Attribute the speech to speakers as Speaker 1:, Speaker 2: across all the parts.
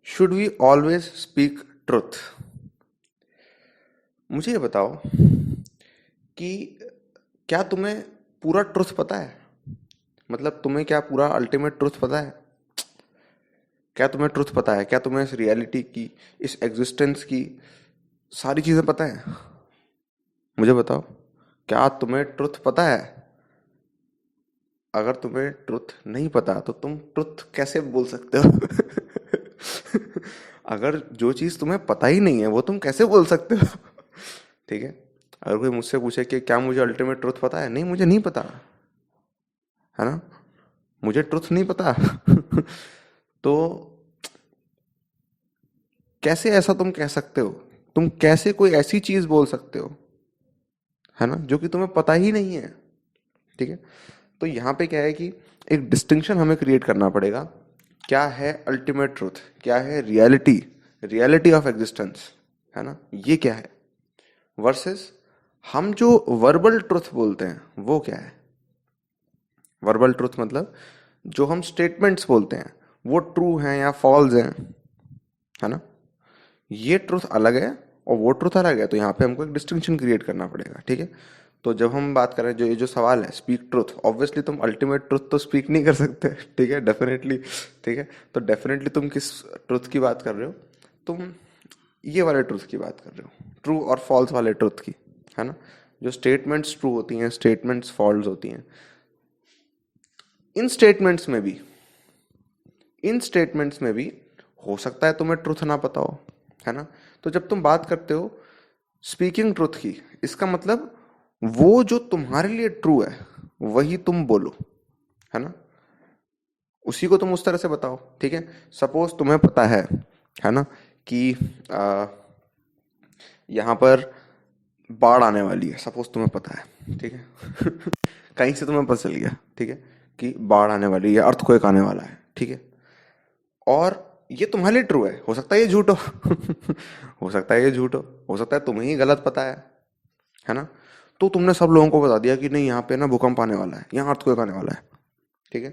Speaker 1: Should we always speak truth? मुझे ये बताओ कि क्या तुम्हें पूरा ट्रुथ पता है? मतलब तुम्हें क्या पूरा अल्टीमेट ट्रुथ पता है? क्या तुम्हें ट्रुथ पता है? क्या तुम्हें इस रियलिटी की, इस एग्जिस्टेंस की सारी चीजें पता है? मुझे बताओ, क्या तुम्हें ट्रुथ पता है? अगर तुम्हें ट्रुथ नहीं पता तो तुम ट्रुथ कैसे बोल सकते हो? अगर जो चीज तुम्हें पता ही नहीं है वो तुम कैसे बोल सकते हो? ठीक है। अगर कोई मुझसे पूछे कि क्या मुझे अल्टीमेट ट्रुथ पता है, नहीं मुझे नहीं पता, है ना, मुझे ट्रुथ नहीं पता। तो कैसे ऐसा तुम कह सकते हो? तुम कैसे कोई ऐसी चीज बोल सकते हो, है ना, जो कि तुम्हें पता ही नहीं है? ठीक है। तो यहाँ पे क्या है कि एक डिस्टिंक्शन हमें क्रिएट करना पड़ेगा। क्या है अल्टीमेट ट्रुथ, क्या है रियलिटी, रियलिटी ऑफ एग्जिस्टेंस, है ना, ये क्या है, वर्सेस हम जो वर्बल ट्रुथ बोलते हैं वो क्या है? वर्बल ट्रुथ मतलब जो हम स्टेटमेंट्स बोलते हैं वो ट्रू हैं या फॉल्स हैं, है ना, ये ट्रुथ अलग है और वो ट्रुथ अलग है। तो यहाँ पे हमको एक डिस्टिंक्शन क्रिएट करना पड़ेगा। ठीक है। तो जब हम बात करें, जो ये जो सवाल है स्पीक ट्रुथ, ऑब्वियसली तुम अल्टीमेट ट्रुथ तो स्पीक नहीं कर सकते। ठीक है, डेफिनेटली। ठीक है। तो डेफिनेटली तुम किस ट्रुथ की बात कर रहे हो? तुम ये वाले ट्रुथ की बात कर रहे हो, ट्रू और फॉल्स वाले ट्रुथ की, है ना, जो स्टेटमेंट्स ट्रू होती हैं, स्टेटमेंट्स फॉल्स होती हैं। इन स्टेटमेंट्स में भी इन स्टेटमेंट्स में भी हो सकता है तुम्हें ट्रुथ ना पता हो, है ना। तो जब तुम बात करते हो स्पीकिंग ट्रुथ की, इसका मतलब वो जो तुम्हारे लिए ट्रू है वही तुम बोलो, है ना, उसी को तुम उस तरह से बताओ। ठीक है। सपोज तुम्हें पता है ना, कि यहाँ पर बाढ़ आने वाली है, सपोज तुम्हें पता है। ठीक है। कहीं से तुम्हें पता चल गया, ठीक है, कि बाढ़ आने वाली है, अर्थक्वेक आने वाला है। ठीक है। और ये तुम्हारे लिए ट्रू है, हो सकता है ये झूठ हो। हो सकता है ये झूठ हो सकता है तुम्हें ही गलत पता है ना। तो तुमने सब लोगों को बता दिया कि नहीं यहाँ पे ना भूकंप आने वाला है, यहाँ अर्थक्वेक आने वाला है। ठीक है।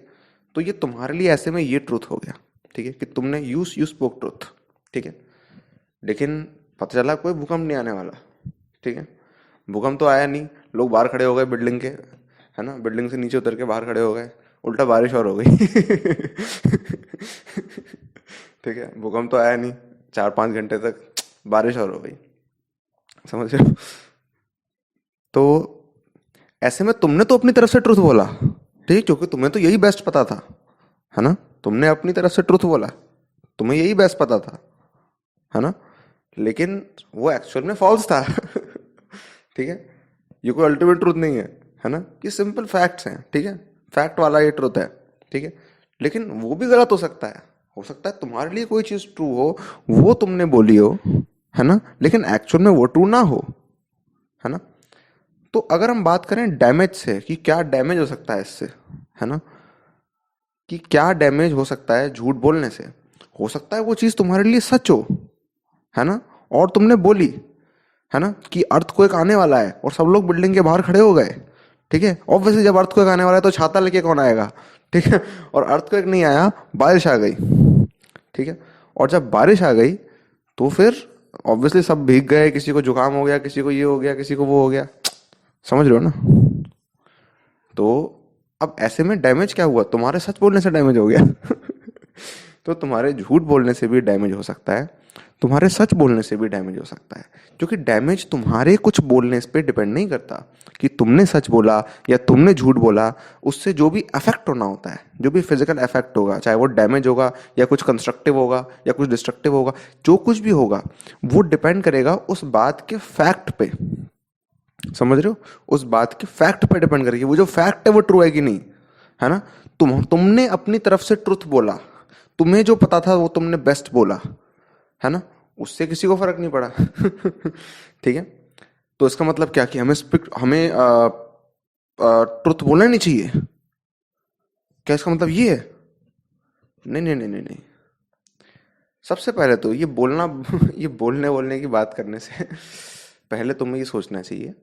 Speaker 1: तो ये तुम्हारे लिए ऐसे में ये ट्रुथ हो गया। ठीक है, कि तुमने यू स्पोक ट्रुथ। ठीक है। लेकिन पता चला कोई भूकंप नहीं आने वाला। ठीक है। भूकंप तो आया नहीं, लोग बाहर खड़े हो गए बिल्डिंग के, है ना, बिल्डिंग से नीचे उतर के बाहर खड़े हो गए, उल्टा बारिश और हो गई। ठीक है, भूकंप तो आया नहीं, 4-5 घंटे तक बारिश और हो गई। समझ रहे हो? तो ऐसे में तुमने तो अपनी तरफ से ट्रुथ बोला, ठीक है, क्योंकि तुम्हें तो यही बेस्ट पता था, है ना, तुमने अपनी तरफ से ट्रुथ बोला, तुम्हें यही बेस्ट पता था, है ना, लेकिन वो एक्चुअल में फॉल्स था। ठीक है। ये कोई अल्टीमेट ट्रुथ नहीं है ना, ये सिंपल फैक्ट्स हैं। ठीक है, फैक्ट वाला ये ट्रुथ है। ठीक है। लेकिन वो भी गलत हो सकता है तुम्हारे लिए कोई चीज ट्रू हो, वो तुमने बोली हो, है ना, लेकिन एक्चुअल में वो ट्रू ना हो, है ना। तो अगर हम बात करें डैमेज से, कि क्या डैमेज हो सकता है इससे, है ना, कि क्या डैमेज हो सकता है झूठ बोलने से, हो सकता है वो चीज तुम्हारे लिए सच हो, है ना, और तुमने बोली, है ना, कि अर्थक्वेक आने वाला है और सब लोग बिल्डिंग के बाहर खड़े हो गए। ठीक है। ऑब्वियसली जब अर्थक्वेक आने वाला है तो छाता लेके कौन आएगा? ठीक है। और अर्थक्वेक नहीं आया, बारिश आ गई। ठीक है। और जब बारिश आ गई तो फिर ऑब्वियसली सब भीग गए, किसी को जुकाम हो गया, किसी को ये हो गया, किसी को वो हो गया। समझ रहे हो ना? तो अब ऐसे में डैमेज क्या हुआ? तुम्हारे सच बोलने से डैमेज हो गया। तो तुम्हारे झूठ बोलने से भी डैमेज हो सकता है, तुम्हारे सच बोलने से भी डैमेज हो सकता है। क्योंकि डैमेज तुम्हारे कुछ बोलने पे डिपेंड नहीं करता, कि तुमने सच बोला या तुमने झूठ बोला, उससे जो भी अफेक्ट होना होता है, जो भी फिजिकल अफेक्ट होगा, चाहे वो डैमेज होगा या कुछ कंस्ट्रक्टिव होगा या कुछ डिस्ट्रक्टिव होगा, जो कुछ भी होगा वो डिपेंड करेगा उस बात के फैक्ट पे। समझ रहे हो? उस बात के फैक्ट पे डिपेंड करेगी, वो जो फैक्ट है वो ट्रू है कि नहीं, है ना। तुमने अपनी तरफ से ट्रुथ बोला, तुम्हें जो पता था वो तुमने बेस्ट बोला, है ना, उससे किसी को फर्क नहीं पड़ा। ठीक है। तो इसका मतलब क्या, कि हमें ट्रुथ बोलना नहीं चाहिए? क्या इसका मतलब ये है? नहीं नहीं नहीं नहीं नहीं। सबसे पहले तो ये बोलना, ये बोलने बोलने की बात करने से पहले तुम्हें ये सोचना चाहिए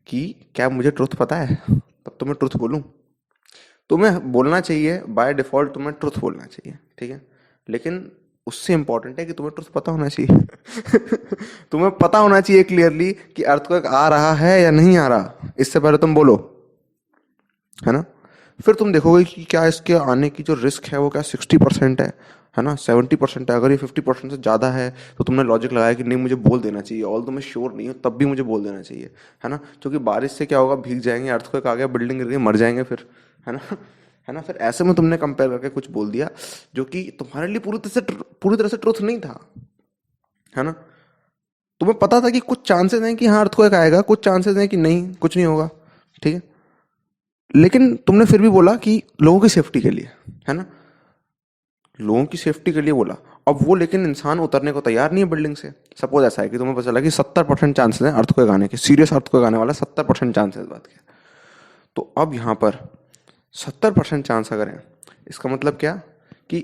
Speaker 1: कि क्या मुझे ट्रुथ पता है, तब तो मैं ट्रुथ बोलूं। तुम्हें बोलना चाहिए, बाय डिफॉल्ट तुम्हें ट्रुथ बोलना चाहिए। ठीक है। लेकिन उससे इंपॉर्टेंट है कि तुम्हें ट्रुथ पता होना चाहिए। तुम्हें पता होना चाहिए क्लियरली कि अर्थक्वेक आ रहा है या नहीं आ रहा, इससे पहले तुम बोलो, है ना। फिर तुम देखोगे कि क्या इसके आने की जो रिस्क है वो क्या 60% है ना, 70% है। अगर ये 50% से ज़्यादा है तो तुमने लॉजिक लगाया कि नहीं मुझे बोल देना चाहिए, ऑल तो मैं श्योर नहीं हूँ तब भी मुझे बोल देना चाहिए, है ना। क्योंकि बारिश से क्या होगा, भीग जाएंगे, अर्थक्वेक आ गया, बिल्डिंग गिर गई, मर जाएंगे फिर, है ना। है ना, फिर ऐसे में तुमने कंपेयर करके कुछ बोल दिया जो कि तुम्हारे लिए पूरी तरह से ट्रुथ नहीं था, है ना। तुम्हें पता था कि कुछ चांसेस हैं कि हाँ अर्थक्वेक आएगा, कुछ चांसेस हैं कि नहीं कुछ नहीं होगा, ठीक है। लेकिन तुमने फिर भी बोला कि लोगों की सेफ्टी के लिए, है ना, लोगों की सेफ्टी के लिए बोला। अब वो लेकिन इंसान उतरने को तैयार नहीं है बिल्डिंग से। सपोज ऐसा है कि तुम्हें पता चला कि 70% चांसेस हैं अर्थक्वेक आने के, सीरियस अर्थक्वेक आने वाला 70% चांसेस बात के। तो अब यहाँ पर 70% चांस अगर है, इसका मतलब क्या कि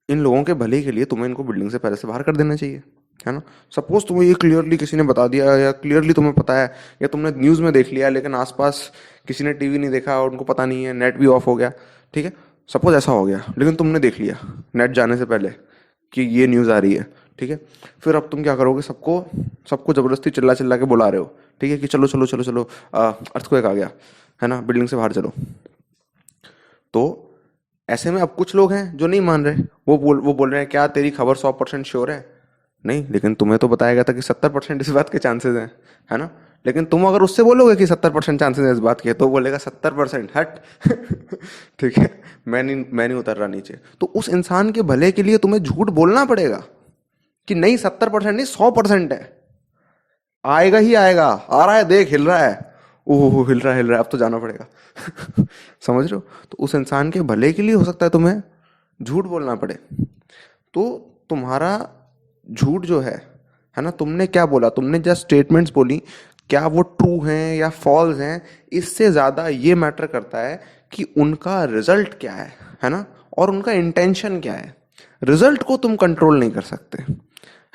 Speaker 1: इन लोगों के भले के लिए तुम्हें इनको बिल्डिंग से पहले से बाहर कर देना चाहिए, है ना। सपोज तुम्हें ये क्लियरली किसी ने बता दिया, या क्लियरली तुम्हें पता है, या तुमने न्यूज़ में देख लिया लेकिन आसपास किसी ने टीवी नहीं देखा और उनको पता नहीं है, नेट भी ऑफ हो गया, ठीक है। सपोज ऐसा हो गया लेकिन तुमने देख लिया नेट जाने से पहले कि ये न्यूज़ आ रही है, ठीक है। फिर अब तुम क्या करोगे, सबको सबको ज़बरदस्ती चिल्ला चिल्ला के बुला रहे हो, ठीक है, कि चलो चलो चलो चलो, अर्थक्वेक आ गया, है ना, बिल्डिंग से बाहर चलो। तो ऐसे में अब कुछ लोग हैं जो नहीं मान रहे, वो बोल रहे हैं क्या तेरी खबर 100% श्योर है, नहीं, लेकिन तुम्हें तो बताया गया था कि 70% इस बात के चांसेस हैं, है ना। लेकिन तुम अगर उससे बोलोगे कि 70% चांसेस है इस बात के, तो वो बोलेगा 70% हट। ठीक है, मैं नहीं उतर रहा नीचे। तो उस इंसान के भले के लिए तुम्हें झूठ बोलना पड़ेगा कि नहीं 70% नहीं 100% है, आएगा ही आएगा, आ रहा है देख हिल रहा है, ओहो हिल रहा है अब तो जाना पड़ेगा। समझ रहे हो, तो उस इंसान के भले के लिए हो सकता है तुम्हें झूठ बोलना पड़े। तो तुम्हारा झूठ जो है ना, तुमने क्या बोला, तुमने जस्ट स्टेटमेंट्स बोली, क्या वो ट्रू हैं या फॉल्स हैं, इससे ज़्यादा ये मैटर करता है कि उनका रिजल्ट क्या है ना, और उनका इंटेंशन क्या है। रिजल्ट को तुम कंट्रोल नहीं कर सकते,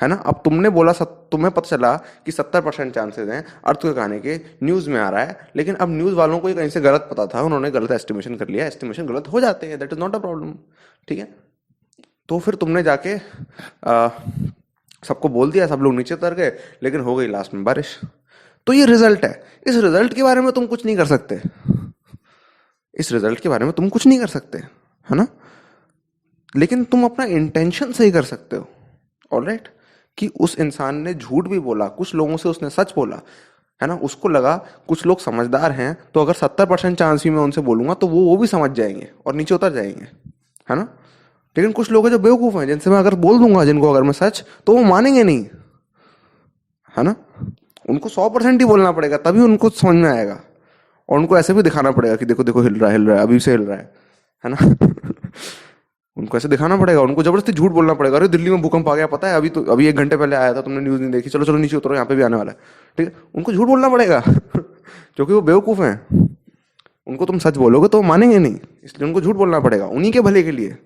Speaker 1: है ना। अब तुमने बोला तुम्हें पता चला कि 70% चांसेस हैं अर्थक्वेक आने के, न्यूज़ में आ रहा है, लेकिन अब न्यूज़ वालों को ये कहीं से गलत पता था, उन्होंने गलत एस्टिमेशन कर लिया, एस्टिमेशन गलत हो जाते हैं, that is not a problem, ठीक है। तो फिर तुमने जाके आ, सबको बोल दिया, सब लोग नीचे उतर गए, लेकिन हो गई लास्ट में बारिश। तो ये रिजल्ट है, इस रिजल्ट के बारे में तुम कुछ नहीं कर सकते, इस रिजल्ट के बारे में तुम कुछ नहीं कर सकते, है ना। लेकिन तुम अपना इंटेंशन सही कर सकते हो, ऑलराइट, कि उस इंसान ने झूठ भी बोला, कुछ लोगों से उसने सच बोला, है ना। उसको लगा कुछ लोग समझदार हैं, तो अगर 70% चांस भी मैं उनसे बोलूंगा तो वो भी समझ जाएंगे और नीचे उतर जाएंगे, है ना। लेकिन कुछ लोग हैं जो बेवकूफ़ हैं, जिनसे मैं अगर बोल दूंगा, जिनको अगर मैं सच, तो वो मानेंगे नहीं, है ना। उनको 100% ही बोलना पड़ेगा तभी उनको समझ में आएगा, और उनको ऐसे भी दिखाना पड़ेगा कि देखो देखो हिल रहा है अभी से हिल रहा है ना। उनको ऐसे दिखाना पड़ेगा, उनको जबरदस्ती झूठ बोलना पड़ेगा, अरे दिल्ली में भूकंप आ गया पता है, अभी 1 घंटे पहले आया था, तुमने न्यूज़ नहीं देखी, चलो चलो नीचे उतरो यहाँ पे भी आने वाला है, ठीक है। उनको झूठ बोलना पड़ेगा। क्योंकि वो बेवकूफ़ हैं, उनको तुम सच बोलोगे तो वो मानेंगे नहीं, इसलिए उनको झूठ बोलना पड़ेगा उन्हीं के भले के लिए,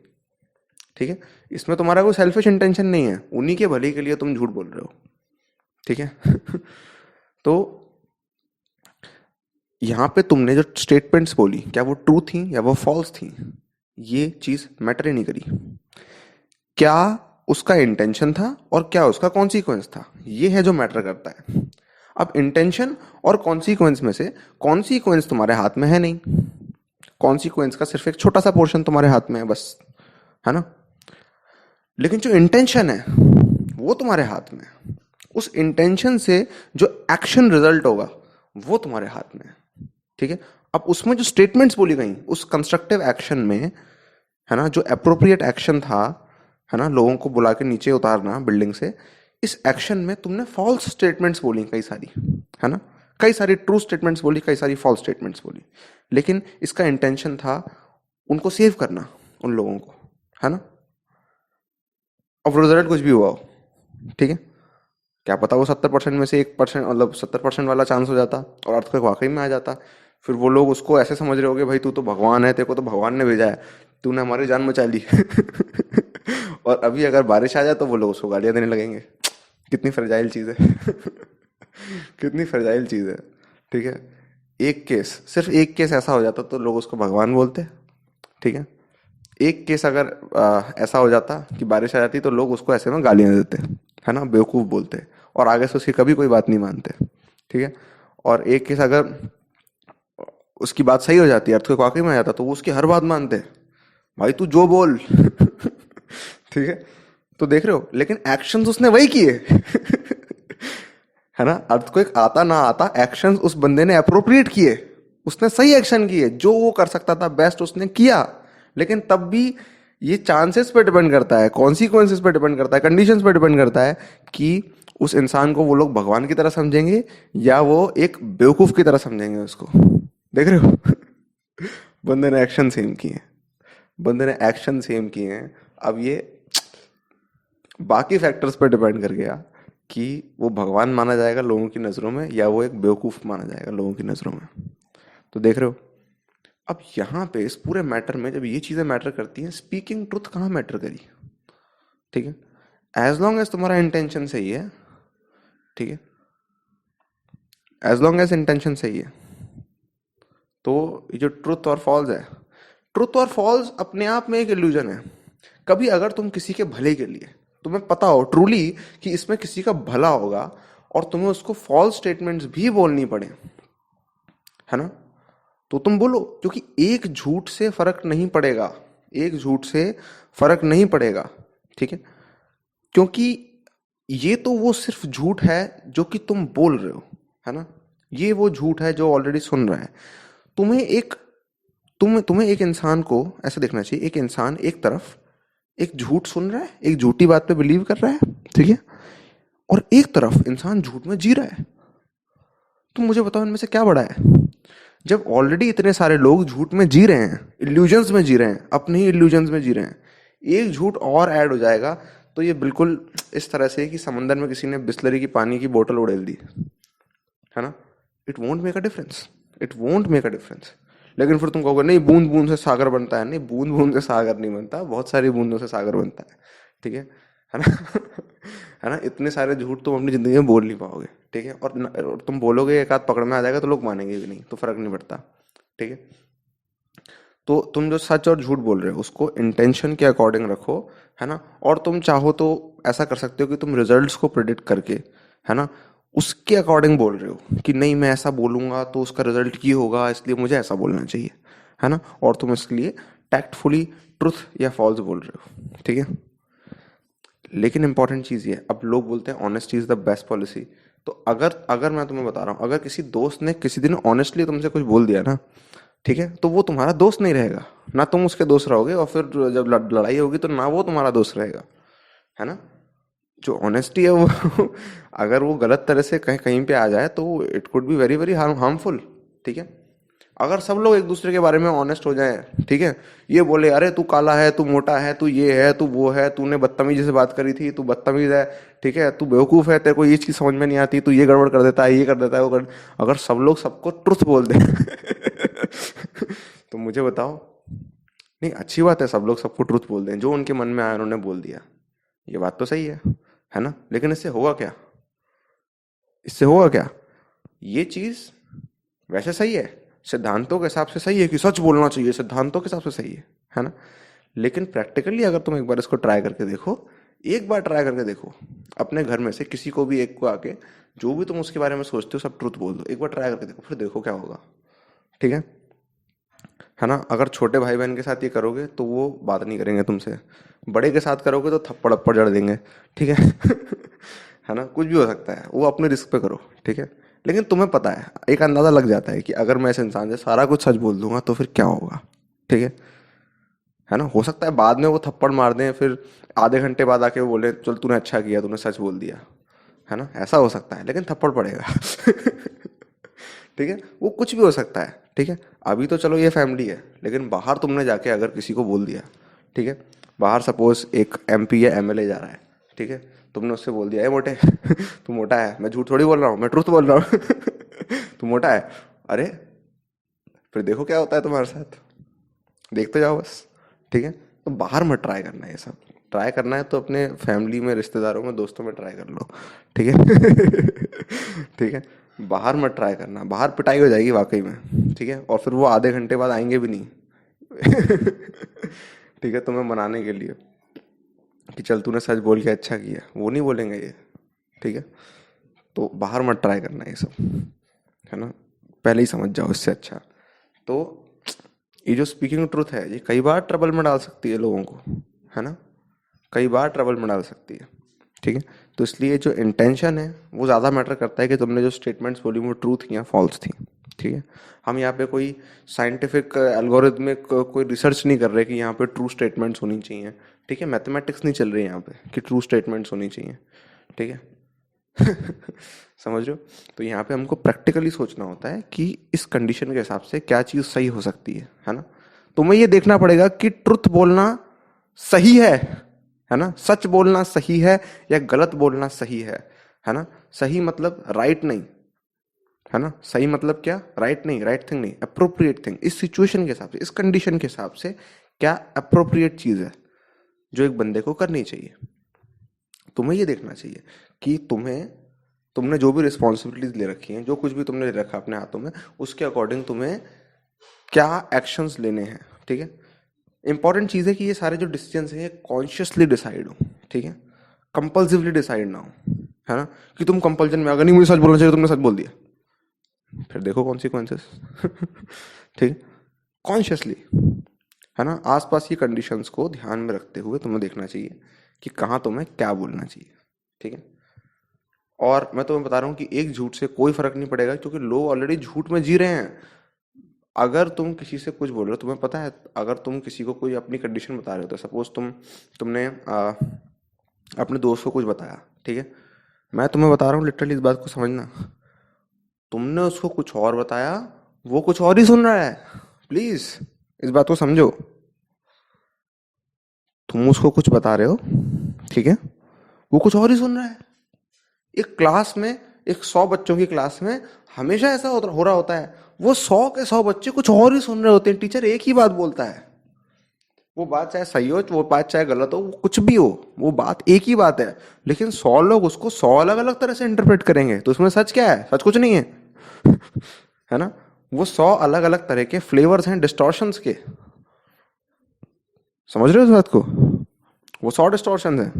Speaker 1: ठीक है। इसमें तुम्हारा कोई सेल्फिश इंटेंशन नहीं है, उन्हीं के भले के लिए तुम झूठ बोल रहे हो, ठीक है। तो यहाँ पे तुमने जो स्टेटमेंट्स बोली, क्या वो ट्रू थी या वो फॉल्स थी, ये चीज मैटर ही नहीं करी। क्या उसका इंटेंशन था और क्या उसका कॉन्सिक्वेंस था, ये है जो मैटर करता है। अब इंटेंशन और कॉन्सिक्वेंस में से कॉन्सिक्वेंस तुम्हारे हाथ में है नहीं, कॉन्सिक्वेंस का सिर्फ एक छोटा सा पोर्शन तुम्हारे हाथ में है बस, है ना। लेकिन जो इंटेंशन है वो तुम्हारे हाथ में है, उस इंटेंशन से जो एक्शन रिजल्ट होगा वो तुम्हारे हाथ में है, ठीक है। अब उसमें जो स्टेटमेंट्स बोली गई उस कंस्ट्रक्टिव एक्शन में, है ना, जो अप्रोप्रिएट एक्शन था, है ना, लोगों को बुला के नीचे उतारना बिल्डिंग से, इस एक्शन में तुमने फॉल्स स्टेटमेंट्स बोली कई सारी, है ना, कई सारी ट्रू स्टेटमेंट्स बोली, कई सारी फॉल्स स्टेटमेंट्स बोली, लेकिन इसका इंटेंशन था उनको सेव करना, उन लोगों को, है ना। अब रिजल्ट कुछ भी हुआ हो, ठीक है, क्या पता वो 70% में से 1%, मतलब 70% वाला चांस हो जाता और अर्थक्वेक वाकई में आ जाता। फिर वो लोग उसको ऐसे समझ रहे होगे, भाई तू तो भगवान है, तेरे को तो भगवान ने भेजा है, तूने हमारी जान बचा ली। और अभी अगर बारिश आ जाए तो वो लोग उसको गालियां देने लगेंगे। कितनी फ्रेजाइल चीज़ है। कितनी फ्रेजाइल चीज़ है, ठीक है। एक केस, सिर्फ एक केस ऐसा हो जाता तो लोग उसको भगवान बोलते, ठीक है। एक केस अगर ऐसा हो जाता कि बारिश आ जाती तो लोग उसको ऐसे में गालियां देते, है ना, बेवकूफ़ बोलते, और आगे से उसकी कभी कोई बात नहीं मानते, ठीक है। और एक केस अगर उसकी बात सही हो जाती है, अर्थक्वेक वाकई में आ जाता, तो वो उसकी हर बात मानते हैं, भाई तू जो बोल ठीक है। तो देख रहे हो, लेकिन एक्शंस उसने वही किए है ना, अर्थक्वेक आता ना आता एक्शंस उस बंदे ने अप्रोप्रिएट किए, उसने सही एक्शन किए, जो वो कर सकता था बेस्ट उसने किया। लेकिन तब भी ये चांसेस पे डिपेंड करता है, कॉन्सिक्वेंसेस पे डिपेंड करता है, कंडीशंस पे डिपेंड करता है कि उस इंसान को वो लोग भगवान की तरह समझेंगे या वो एक बेवकूफ की तरह समझेंगे उसको। देख रहे हो बंदे ने एक्शन सेम किए हैं, बंदे ने एक्शन सेम किए हैं। अब ये बाकी फैक्टर्स पर डिपेंड कर गया कि वो भगवान माना जाएगा लोगों की नज़रों में या वो एक बेवकूफ़ माना जाएगा लोगों की नज़रों में। तो देख रहे हो, अब यहाँ पे इस पूरे मैटर में जब ये चीज़ें मैटर करती हैं, स्पीकिंग ट्रुथ कहाँ मैटर करी, ठीक है। एज लॉन्ग एज तुम्हारा इंटेंशन सही है, ठीक है, एज लॉन्ग एज इंटेंशन सही है, तो ये जो ट्रुथ और फॉल्स है, ट्रुथ और फॉल्स अपने आप में एक इल्यूजन है। कभी अगर तुम किसी के भले के लिए, तुम्हें पता हो ट्रूली कि इसमें किसी का भला होगा, और तुम्हें उसको फॉल्स स्टेटमेंट्स भी बोलनी पड़े, है ना, तो तुम बोलो, क्योंकि एक झूठ से फर्क नहीं पड़ेगा, एक झूठ से फर्क नहीं पड़ेगा, ठीक है। क्योंकि ये तो वो सिर्फ झूठ है जो कि तुम बोल रहे हो, है ना, ये वो झूठ है जो ऑलरेडी सुन रहा है। तुम्हें एक तुम्हें एक इंसान को ऐसा देखना चाहिए, एक इंसान एक तरफ एक झूठ सुन रहा है, एक झूठी बात पे बिलीव कर रहा है, ठीक है, और एक तरफ इंसान झूठ में जी रहा है। तुम मुझे बताओ इनमें से क्या बड़ा है। जब ऑलरेडी इतने सारे लोग झूठ में जी रहे हैं, इल्यूजन्स में जी रहे हैं, अपने ही इल्यूजन्स में जी रहे हैं, एक झूठ और ऐड हो जाएगा तो ये बिल्कुल इस तरह से कि समंदर में किसी ने बिस्लरी की पानी की बोतल उड़ेल दी, है ना, it won't make a difference, it won't make a difference. लेकिन फिर तुम कहोगे नहीं बूंद बूंद से सागर बनता है, नहीं बूंद बूंद से सागर नहीं बनता, बहुत सारी बूंदों से सागर बनता है, ठीक है ना है ना, इतने सारे झूठ तुम अपनी जिंदगी में बोल नहीं पाओगे, ठीक है, और तुम बोलोगे एक आध पकड़ में आ जाएगा तो लोग मानेंगे भी नहीं, तो फर्क नहीं पड़ता, ठीक है। तो तुम जो सच और झूठ बोल रहे हो उसको इंटेंशन के अकॉर्डिंग रखो, है ना, और तुम चाहो तो ऐसा कर सकते हो कि तुम रिजल्ट्स को प्रिडिक्ट करके, है ना, उसके अकॉर्डिंग बोल रहे हो कि नहीं मैं ऐसा बोलूंगा तो उसका रिजल्ट ये होगा इसलिए मुझे ऐसा बोलना चाहिए, है ना, और तुम इसके लिए टैक्टफुली ट्रुथ या फॉल्स बोल रहे हो, ठीक है। लेकिन इंपॉर्टेंट चीज़ ये है, अब लोग बोलते हैं honesty is the best policy. तो अगर अगर मैं तुम्हें बता रहा हूँ, अगर किसी दोस्त ने किसी दिन ऑनेस्टली तुमसे कुछ बोल दिया ना, ठीक है, तो वो तुम्हारा दोस्त नहीं रहेगा, ना तुम उसके दोस्त रहोगे, और फिर जब लड़ाई होगी तो ना वो तुम्हारा दोस्त रहेगा, है ना। जो ऑनेस्टी है वो अगर वो गलत तरह से कहीं कहीं पे आ जाए तो it could be very very harmful, ठीक है। अगर सब लोग एक दूसरे के बारे में ऑनेस्ट हो जाएं, ठीक है, ये बोले अरे तू काला है, तू मोटा है, तू ये है, तू वो है, तूने बदतमीजी से बात करी थी, तू बदतमीज है, ठीक है, तू बेवकूफ़ है, तेरे को ये चीज़ समझ में नहीं आती, तू ये गड़बड़ कर देता है, ये कर देता है, वो कर, अगर सब लोग सबको ट्रुथ बोल दें तो मुझे बताओ, नहीं अच्छी बात है सब लोग सबको ट्रुथ बोल दें, जो उनके मन में आया उन्होंने बोल दिया, ये बात तो सही है ना, लेकिन इससे होगा क्या, इससे होगा क्या, ये चीज़ वैसे सही है, सिद्धांतों के हिसाब से सही है कि सच बोलना चाहिए, सिद्धांतों के हिसाब से सही है ना, लेकिन प्रैक्टिकली अगर तुम एक बार इसको ट्राई करके देखो, एक बार ट्राई करके देखो, अपने घर में से किसी को भी एक को आके जो भी तुम उसके बारे में सोचते हो सब ट्रुथ बोल दो, एक बार ट्राई करके देखो, फिर देखो क्या होगा, ठीक है ना। अगर छोटे भाई बहन के साथ ये करोगे तो वो बात नहीं करेंगे तुमसे, बड़े के साथ करोगे तो थप्पड़ अप्पड़ जड़ देंगे, ठीक है है ना, कुछ भी हो सकता है, वो अपने रिस्क पे करो, ठीक है। लेकिन तुम्हें पता है, एक अंदाजा लग जाता है कि अगर मैं इस इंसान से सारा कुछ सच बोल दूंगा तो फिर क्या होगा, ठीक है ना, हो सकता है बाद में वो थप्पड़ मार दें, फिर आधे घंटे बाद आके वो बोले चल तूने अच्छा किया, तूने सच बोल दिया, है ना, ऐसा हो सकता है, लेकिन थप्पड़ पड़ेगा ठीक है, वो कुछ भी हो सकता है, ठीक है। अभी तो चलो ये फैमिली है, लेकिन बाहर तुमने जाके अगर किसी को बोल दिया, ठीक है, बाहर सपोज एक एमपी या एमएलए जा रहा है, ठीक है, तुमने उससे बोल दिया ए मोटे तू मोटा है, मैं झूठ थोड़ी बोल रहा हूँ, मैं ट्रुथ बोल रहा हूँ तू मोटा है, अरे फिर देखो क्या होता है तुम्हारे साथ, देखते जाओ बस, ठीक है। तो बाहर मत ट्राई करना है ये सब, ट्राई करना है तो अपने फैमिली में, रिश्तेदारों में, दोस्तों में ट्राई कर लो, ठीक है ठीक है, बाहर मत ट्राई करना, बाहर पिटाई हो जाएगी वाकई में, ठीक है, और फिर वो आधे घंटे बाद आएंगे भी नहीं ठीक है, तुम्हें मनाने के लिए कि चल तूने सच बोल के अच्छा किया, वो नहीं बोलेंगे ये। ठीक है, तो बाहर मत ट्राई करना ये सब, है ना, पहले ही समझ जाओ इससे अच्छा। तो ये जो स्पीकिंग ट्रुथ है ये कई बार ट्रबल में डाल सकती है लोगों को, है ना, कई बार ट्रबल में डाल सकती है। ठीक है, तो इसलिए जो इंटेंशन है वो ज़्यादा मैटर करता है कि तुमने जो स्टेटमेंट्स बोली वो ट्रू थी या फॉल्स थी। ठीक है, हम यहाँ पे कोई साइंटिफिक एल्गोरिथमिक कोई रिसर्च नहीं कर रहे कि यहाँ पे ट्रू स्टेटमेंट्स होनी चाहिए। ठीक है, मैथमेटिक्स नहीं चल रही है यहाँ पे कि ट्रू स्टेटमेंट्स होनी चाहिए। ठीक है, समझ रहे हो? तो यहाँ पे हमको प्रैक्टिकली सोचना होता है कि इस कंडीशन के हिसाब से क्या चीज़ सही हो सकती है ना। तुम्हें ये देखना पड़ेगा कि ट्रुथ बोलना सही है ना, सच बोलना सही है या गलत बोलना सही है ना। सही मतलब राइट नहीं, है ना, सही मतलब क्या, राइट नहीं, राइट थिंग नहीं, अप्रोप्रिएट थिंग, इस सिचुएशन के हिसाब से, इस कंडीशन के हिसाब से क्या अप्रोप्रिएट चीज़ है जो एक बंदे को करनी चाहिए। तुम्हें ये देखना चाहिए कि तुमने जो भी रिस्पॉन्सिबिलिटीज ले रखी हैं, जो कुछ भी तुमने ले रखा अपने हाथों में, उसके अकॉर्डिंग तुम्हें क्या एक्शंस लेने हैं। ठीक है, इंपॉर्टेंट चीज़ है कि ये सारे जो डिसीजंस हैं ये कॉन्शियसली डिसाइड हो। ठीक है, कंपल्सिवली डिसाइड ना हो, है ना, कि तुम कंपल्जन में अगर नहीं मुझे सच बोलना चाहिए तुमने सच बोल दिया, फिर देखो कॉन्सिक्वेंसेस। ठीक, कॉन्शियसली, है ना, आसपास की कंडीशंस को ध्यान में रखते हुए तुम्हें देखना चाहिए कि कहाँ तुम्हें क्या बोलना चाहिए। ठीक है, और मैं तुम्हें बता रहा हूँ कि एक झूठ से कोई फर्क नहीं पड़ेगा क्योंकि लोग ऑलरेडी झूठ में जी रहे हैं। अगर तुम किसी से कुछ बोल रहे हो, तुम्हें पता है, अगर तुम किसी को कोई अपनी कंडीशन बता रहे हो, तो सपोज तुमने अपने दोस्त को कुछ बताया। ठीक है, मैं तुम्हें बता रहा हूँ, लिटरली इस बात को समझना, तुमने उसको कुछ और बताया, वो कुछ और ही सुन रहा है। प्लीज इस बात को समझो, तुम उसको कुछ बता रहे हो, ठीक है, वो कुछ और ही सुन रहा है। एक क्लास में, एक 100 बच्चों की क्लास में हमेशा ऐसा हो रहा होता है, वो 100 के 100 बच्चे कुछ और ही सुन रहे होते हैं, टीचर एक ही बात बोलता है, वो बात चाहे सही हो, वो बात चाहे गलत हो, वो कुछ भी हो, वो बात एक ही बात है, लेकिन 100 लोग उसको 100 अलग अलग तरह से इंटरप्रेट करेंगे, तो उसमें सच क्या है? सच कुछ नहीं है। है ना, वो 100 अलग अलग तरह के फ्लेवर्स हैं डिस्टॉर्शंस के, समझ रहे हो इस बात को? वो 100 डिस्टॉर्शन है।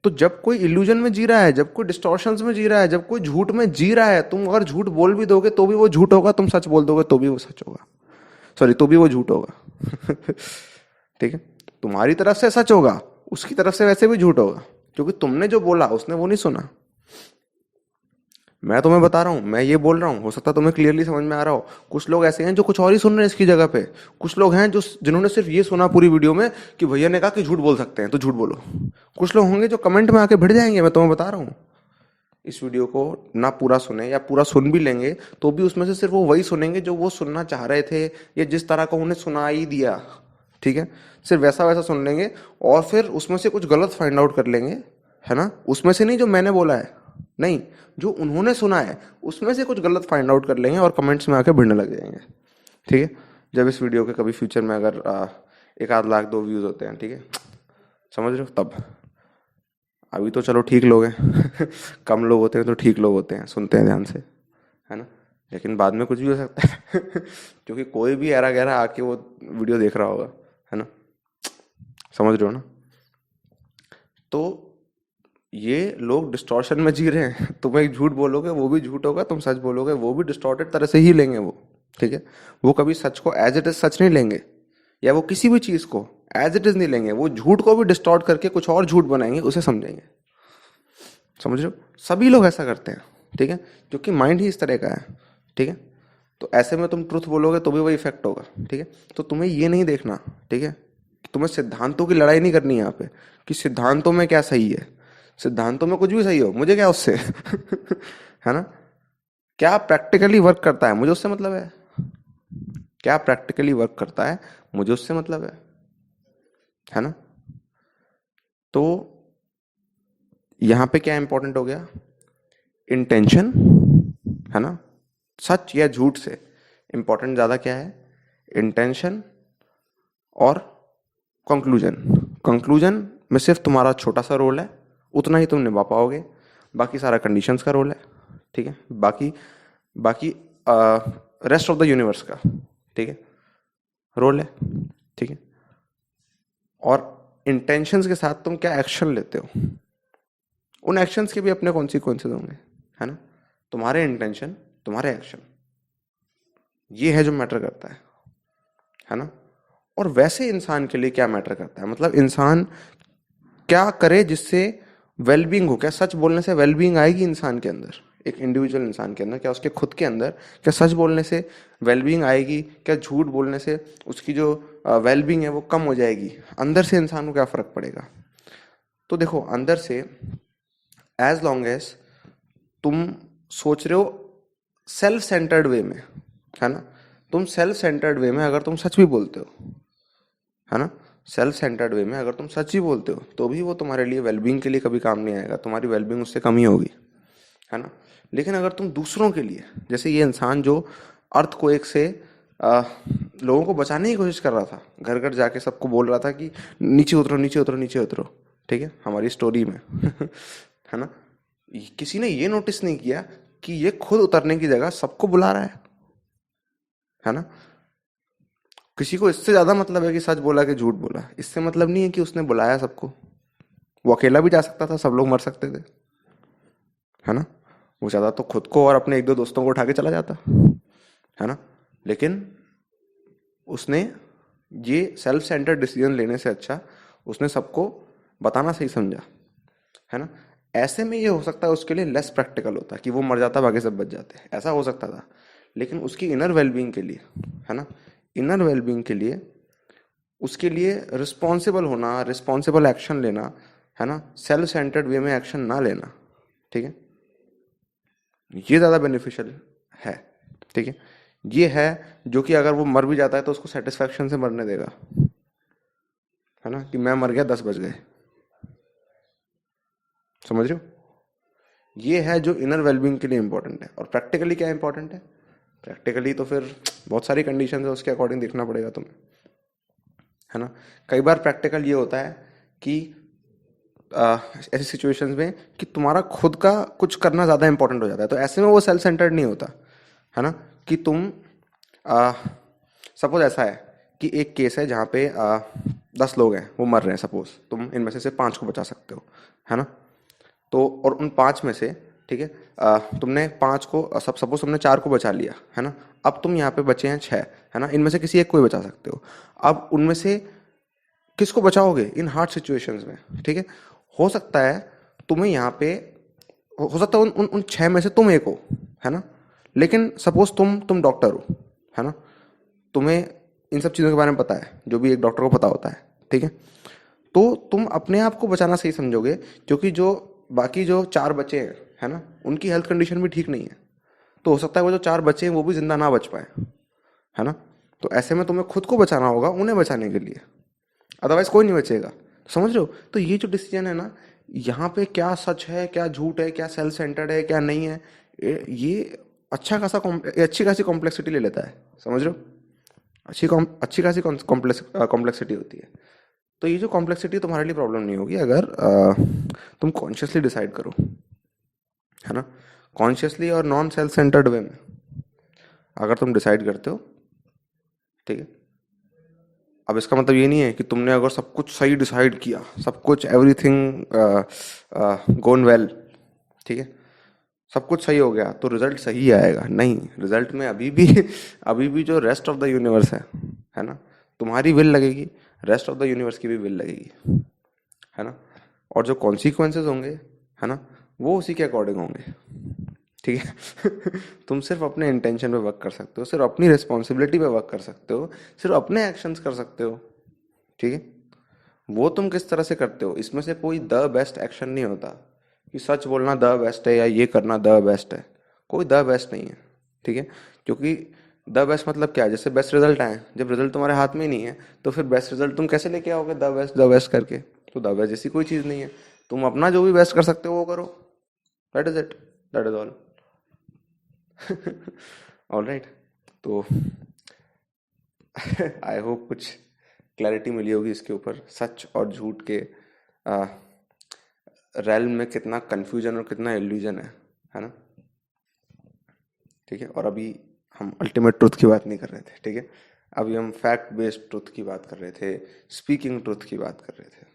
Speaker 1: तो जब कोई इल्यूजन में जी रहा है, जब कोई डिस्टॉर्शंस में जी रहा है, जब कोई झूठ में जी रहा है, तुम अगर झूठ बोल भी दोगे तो भी वो झूठ होगा, तुम सच बोल दोगे तो भी वो सच होगा, सॉरी तो भी वो झूठ होगा। ठीक है, तुम्हारी तरफ से सच होगा, उसकी तरफ से वैसे भी झूठ होगा, क्योंकि तुमने जो बोला उसने वो नहीं सुना। मैं तुम्हें बता रहा हूँ, मैं ये बोल रहा हूँ, हो सकता है तुम्हें क्लियरली समझ में आ रहा हो। कुछ लोग ऐसे हैं जो कुछ और ही सुन रहे हैं इसकी जगह पे। कुछ लोग हैं जो जिन्होंने सिर्फ ये सुना पूरी वीडियो में कि भैया ने कहा कि झूठ बोल सकते हैं तो झूठ बोलो। कुछ लोग होंगे जो कमेंट में आके भिड़ जाएंगे, मैं तुम्हें बता रहा हूँ। इस वीडियो को ना पूरा सुने, या पूरा सुन भी लेंगे तो भी उसमें से सिर्फ वो वही सुनेंगे जो वो सुनना चाह रहे थे, या जिस तरह का उन्हें सुना ही दिया। ठीक है, सिर्फ वैसा वैसा सुन लेंगे और फिर उसमें से कुछ गलत फाइंड आउट कर लेंगे, है ना, उसमें से नहीं जो मैंने बोला है, नहीं, जो उन्होंने सुना है उसमें से कुछ गलत फाइंड आउट कर लेंगे और कमेंट्स में आके भिड़ने लग जाएंगे। ठीक है, जब इस वीडियो के कभी फ्यूचर में अगर 1 आध लाख 2 व्यूज होते हैं, ठीक है, समझ रहे हो, तब। अभी तो चलो ठीक लोग हैं। कम लोग होते हैं तो ठीक लोग होते हैं, सुनते हैं ध्यान से, है ना, लेकिन बाद में कुछ भी हो सकता है। क्योंकि कोई भी ऐरा गहरा आके वो वीडियो देख रहा होगा, है ना, समझ रहे हो ना। तो ये लोग डिस्टॉर्शन में जी रहे हैं। तुम एक झूठ बोलोगे वो भी झूठ होगा, तुम सच बोलोगे वो भी डिस्टॉर्टेड तरह से ही लेंगे वो। ठीक है, वो कभी सच को एज इट इज सच नहीं लेंगे, या वो किसी भी चीज को एज इट इज नहीं लेंगे, वो झूठ को भी डिस्टॉर्ट करके कुछ और झूठ बनाएंगे, उसे समझेंगे। समझ रहे हो, सभी लोग ऐसा करते हैं। ठीक है, क्योंकि माइंड ही इस तरह का है। ठीक है, तो ऐसे में तुम ट्रुथ बोलोगे तो भी वही इफेक्ट होगा। ठीक है, तो तुम्हें ये नहीं देखना, ठीक है, तुम्हें सिद्धांतों की लड़ाई नहीं करनी है यहाँ पे कि सिद्धांतों में क्या सही है। सिद्धांतों में कुछ भी सही हो, मुझे क्या उससे। है ना, क्या प्रैक्टिकली वर्क करता है मुझे उससे मतलब है, क्या प्रैक्टिकली वर्क करता है मुझे उससे मतलब है ना। तो यहां पे क्या इंपॉर्टेंट हो गया, इंटेंशन, है ना, सच या झूठ से इंपॉर्टेंट ज्यादा क्या है, इंटेंशन और कंक्लूजन। कंक्लूजन में सिर्फ तुम्हारा छोटा सा रोल है, उतना ही तुम निभा पाओगे, बाकी सारा कंडीशंस का रोल है। ठीक है, बाकी बाकी रेस्ट ऑफ द यूनिवर्स का, ठीक है, रोल है। ठीक है, और इंटेंशंस के साथ तुम क्या एक्शन लेते हो, उन एक्शंस के भी अपने कॉन्सिक्वेंसेज होंगे, है ना। तुम्हारे इंटेंशन, तुम्हारे एक्शन, ये है जो मैटर करता है ना। और वैसे इंसान के लिए क्या मैटर करता है, मतलब इंसान क्या करे जिससे वेलबींग हो। क्या सच बोलने से वेलबींग आएगी इंसान के अंदर, एक इंडिविजुअल इंसान के अंदर, क्या उसके खुद के अंदर क्या सच बोलने से वेलबींग आएगी, क्या झूठ बोलने से उसकी जो वेलबींग है वो कम हो जाएगी, अंदर से इंसान को क्या फर्क पड़ेगा। तो देखो, अंदर से एज लॉन्ग एज तुम सोच रहे हो सेल्फ सेंटर्ड वे में, है ना, तुम सेल्फ सेंटर्ड वे में अगर तुम सच भी बोलते हो, है ना, सेल्फ सेंटर्ड वे में अगर तुम सच ही बोलते हो तो भी वो तुम्हारे लिए वेलबींग के लिए कभी काम नहीं आएगा, तुम्हारी वेलबींग उससे कम ही होगी, है ना। लेकिन अगर तुम दूसरों के लिए, जैसे ये इंसान जो अर्थक्वेक से लोगों को बचाने की कोशिश कर रहा था, घर घर जाके सबको बोल रहा था कि नीचे उतरो नीचे उतरो नीचे उतरो, ठीक है, हमारी स्टोरी में है ना, किसी ने ये नोटिस नहीं किया कि ये खुद उतरने की जगह सबको बुला रहा है ना। किसी को इससे ज्यादा मतलब है कि सच बोला कि झूठ बोला, इससे मतलब नहीं है कि उसने बुलाया सबको, वो अकेला भी जा सकता था, सब लोग मर सकते थे, है ना। वो चाहता तो खुद को और अपने एक दो दोस्तों को उठा के चला जाता, है ना। लेकिन उसने ये सेल्फ सेंटर्ड डिसीजन लेने से अच्छा उसने सबको बताना सही समझा, है ना। ऐसे में ये हो सकता है उसके लिए लेस प्रैक्टिकल होता कि वो मर जाता, बाकी सब बच जाते, ऐसा हो सकता था। लेकिन उसकी इनर वेलबींग के लिए, है ना, इनर वेलबींग के लिए उसके लिए रिस्पॉन्सिबल होना, रिस्पॉन्सिबल एक्शन लेना, है ना, सेल्फ सेंटर्ड वे में एक्शन ना लेना, ठीक है, ये ज़्यादा बेनिफिशियल है, ठीक है। ये है जो कि अगर वो मर भी जाता है तो उसको सेटिस्फैक्शन से मरने देगा, है ना, कि मैं मर गया 10 बज गए, समझ रहे हो। ये है जो इनर वेलबींग के लिए इंपॉर्टेंट है। और प्रैक्टिकली क्या इंपॉर्टेंट है, प्रैक्टिकली तो फिर बहुत सारी कंडीशन है, उसके अकॉर्डिंग देखना पड़ेगा तुम्हें, है ना। कई बार प्रैक्टिकल ये होता है कि ऐसी सिचुएशंस में कि तुम्हारा खुद का कुछ करना ज़्यादा इंपॉर्टेंट हो जाता है, तो ऐसे में वो सेल्फ सेंटर्ड नहीं होता, है ना। कि तुम सपोज ऐसा है कि एक केस है जहाँ पे 10 लोग हैं, वो मर रहे हैं, सपोज तुम इनमें से सिर्फ 5 को बचा सकते हो, है ना। तो और उन 5 में से, ठीक है, तुमने 5 को, सब सपोज तुमने 4 को बचा लिया, है ना। अब तुम यहाँ पे बचे हैं 6, है ना, इनमें से किसी एक को ही बचा सकते हो। अब उनमें से किसको बचाओगे इन हार्ड सिचुएशंस में, ठीक है। हो सकता है तुम्हें यहाँ पे, हो सकता है उन 6 में से तुम एक हो, है ना। लेकिन सपोज तुम डॉक्टर हो, है ना, तुम्हें इन सब चीज़ों के बारे में पता है, जो भी एक डॉक्टर को पता होता है, ठीक है। तो तुम अपने आप को बचाना सही समझोगे, क्योंकि जो बाकी जो 4 बचे हैं, है ना, उनकी हेल्थ कंडीशन भी ठीक नहीं है। तो हो सकता है वो जो 4 बचे हैं वो भी जिंदा ना बच पाए, है ना। तो ऐसे में तुम्हें खुद को बचाना होगा उन्हें बचाने के लिए, अदरवाइज कोई नहीं बचेगा। समझ रहे हो। तो ये जो डिसीजन है ना, यहाँ पे क्या सच है क्या झूठ है, क्या सेल्फ सेंटर्ड है क्या नहीं है, ये अच्छी खासी कॉम्प्लेक्सिटी ले लेता है, समझ रहे हो। अच्छी खासी कॉम्प्लेक्सिटी होती है। तो ये जो कॉम्प्लेक्सिटी तुम्हारे लिए प्रॉब्लम नहीं होगी अगर तुम कॉन्शियसली डिसाइड करो, है ना, कॉन्शियसली और नॉन सेल्फ सेंटर्ड वे में अगर तुम डिसाइड करते हो, ठीक है। अब इसका मतलब ये नहीं है कि तुमने अगर सब कुछ सही डिसाइड किया, सब कुछ एवरीथिंग गोन वेल, ठीक है, सब कुछ सही हो गया तो रिजल्ट सही आएगा, नहीं। रिजल्ट में अभी भी अभी भी जो रेस्ट ऑफ द यूनिवर्स है ना, तुम्हारी विल लगेगी, रेस्ट ऑफ द यूनिवर्स की भी विल लगेगी, है ना। और जो कॉन्सिक्वेंसेज होंगे, है ना, वो उसी के अकॉर्डिंग होंगे, ठीक है। तुम सिर्फ अपने इंटेंशन पे वर्क कर सकते हो, सिर्फ अपनी रिस्पॉन्सिबिलिटी पे वर्क कर सकते हो, सिर्फ अपने एक्शंस कर सकते हो, ठीक है। वो तुम किस तरह से करते हो, इसमें से कोई द बेस्ट एक्शन नहीं होता कि सच बोलना द बेस्ट है या ये करना द बेस्ट है, कोई द बेस्ट नहीं है, ठीक है। क्योंकि द बेस्ट मतलब क्या है, जैसे बेस्ट रिजल्ट आए, जब रिजल्ट तुम्हारे हाथ में ही नहीं है तो फिर बेस्ट रिजल्ट तुम कैसे लेके आओगे द बेस्ट करके। तो द बेस्ट जैसी कोई चीज़ नहीं है, तुम अपना जो भी बेस्ट कर सकते हो वो करो, that is it, that is all. All right. तो आई होप कुछ क्लैरिटी मिली होगी इसके ऊपर, सच और झूठ के रेल में कितना कंफ्यूजन और कितना इल्यूजन है ना। ठीक है, और अभी हम अल्टीमेट ट्रुथ की बात नहीं कर रहे थे, ठीक है। अभी हम फैक्ट बेस्ड ट्रुथ की बात कर रहे थे, स्पीकिंग ट्रुथ की बात कर रहे थे।